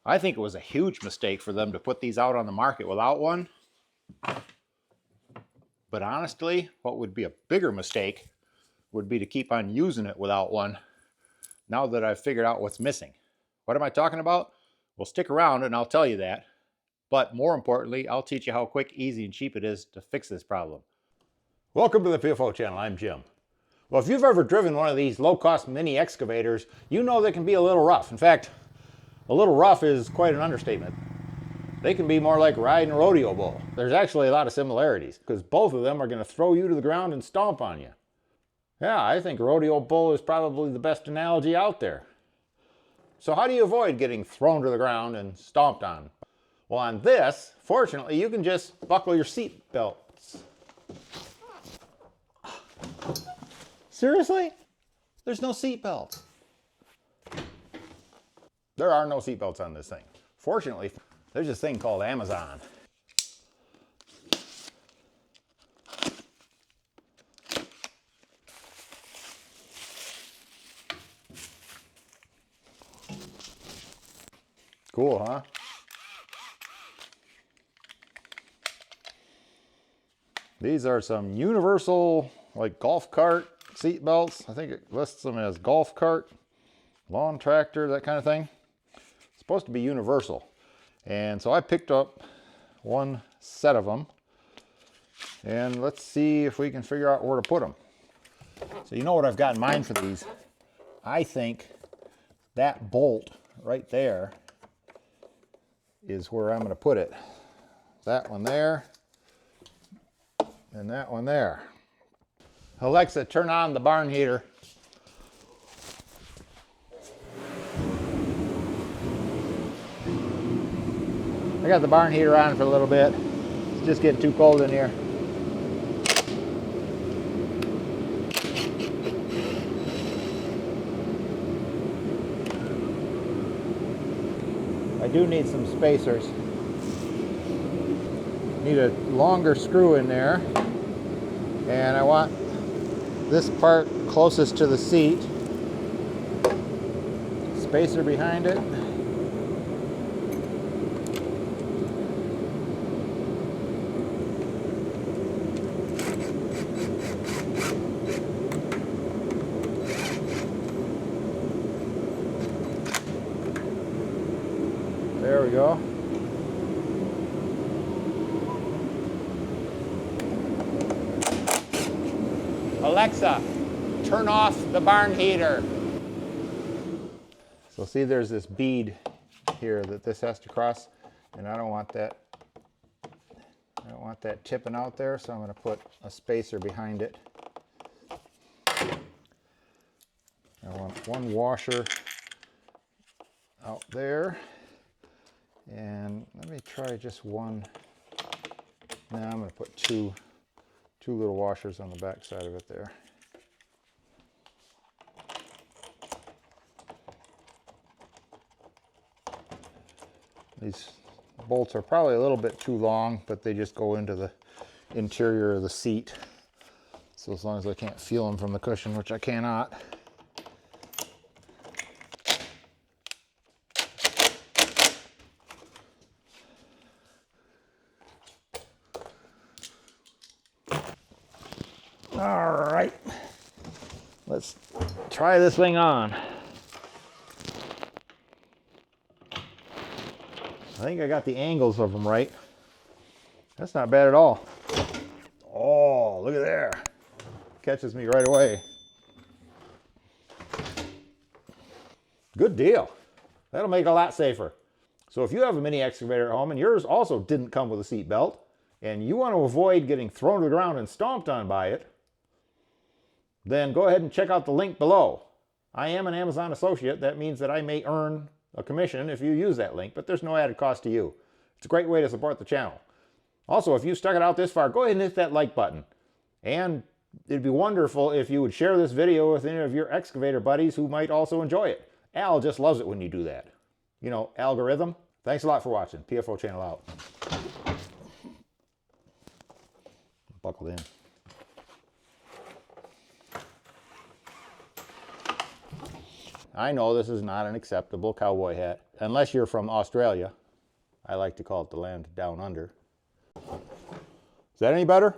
I think it was a huge mistake for them to put these out on the market without one. But honestly, what would be a bigger mistake would be to keep on using it without one now that I've figured out what's missing. What am I talking about? Well, stick around and I'll tell you that. But more importantly, I'll teach you how quick, easy, and cheap it is to fix this problem. Welcome to the PFO channel. I'm Jim. Well, if you've ever driven one of these low-cost mini excavators, you know they can be a little rough. In fact, a little rough is quite an understatement. They can be more like riding a rodeo bull. There's actually a lot of similarities because both of them are going to throw you to the ground and stomp on you. Yeah, I think rodeo bull is probably the best analogy out there. So how do you avoid getting thrown to the ground and stomped on? Well, on this, fortunately, you can just buckle your seat belts. Seriously? There's no seat belts. There are no seat belts on this thing. Fortunately, there's this thing called Amazon. Cool, huh? These are some universal, like golf cart seat belts. I think it lists them as golf cart, lawn tractor, that kind of thing. It's supposed to be universal. And so I picked up one set of them. And let's see if we can figure out where to put them. So you know what I've got in mind for these? I think that bolt right there is where I'm going to put it. That one there. And that one there. Alexa, turn on the barn heater. I got the barn heater on for a little bit. It's just getting too cold in here. I do need some spacers. Need a longer screw in there. And I want this part closest to the seat. Spacer behind it. There we go. Alexa, turn off the barn heater. So see, there's this bead here that this has to cross, and I don't want that tipping out there, so I'm going to put a spacer behind it. I want one washer out there, and let me try just one. Now I'm going to put two little washers on the back side of it there. These bolts are probably a little bit too long, but they just go into the interior of the seat. So as long as I can't feel them from the cushion, which I cannot. All right, let's try this thing on. I think I got the angles of them right. That's not bad at all. Oh, look at there. Catches me right away. Good deal. That'll make it a lot safer. So if you have a mini excavator at home and yours also didn't come with a seat belt, and you want to avoid getting thrown to the ground and stomped on by it, then go ahead and check out the link below. I am an Amazon associate. That means that I may earn a commission if you use that link, but there's no added cost to you. It's a great way to support the channel. Also, if you stuck it out this far, go ahead and hit that like button. And it'd be wonderful if you would share this video with any of your excavator buddies who might also enjoy it. Al just loves it when you do that. You know, algorithm. Thanks a lot for watching. PFO channel out. Buckled in. I know this is not an acceptable cowboy hat, unless you're from Australia. I like to call it the land down under. Is that any better?